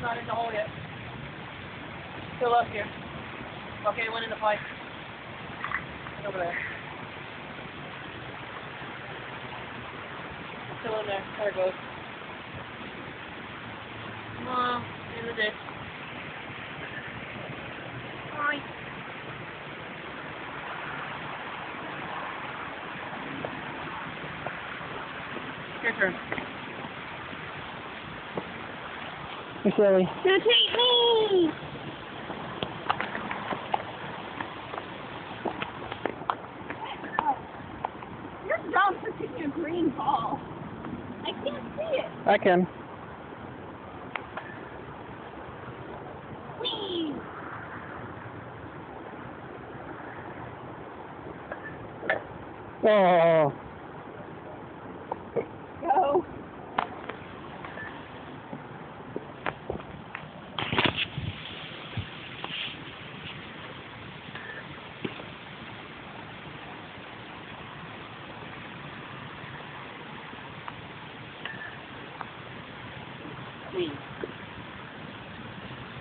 not in the hole yet. Still up here. Okay, it went in the pipe. It's over there. Still in there. There it goes. Come on, in the ditch. Hi. Your turn. Hey, silly. Now take me! You're dumb for taking a green ball. I can't see it. I can. Whee! Oh. Go. Me.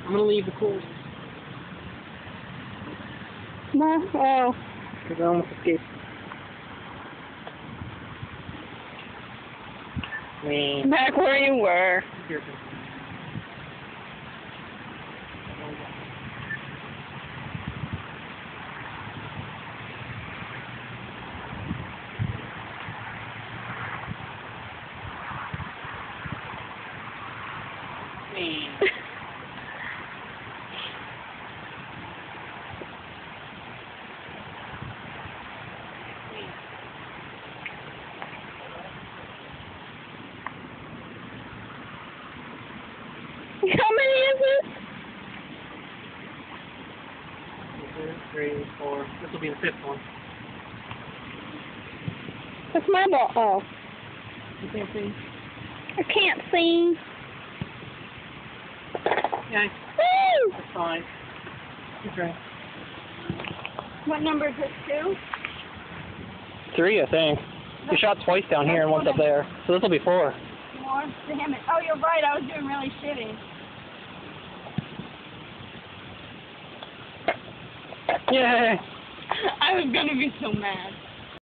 I'm gonna leave the course. No. Oh. Because I almost escaped. Me. Back where you were. Your turn. Me. How many is it? 2, 3, 4. This will be the 5th one. That's my ball. Oh. You can't see? I can't see. Yeah, Woo! that's fine. Your turn. What number is this, 2? 3, I think. You shot twice down here and once up there. So this will be 4. More? Damn it. Oh, you're right. I was doing really shitty. Yay! I was gonna be so mad.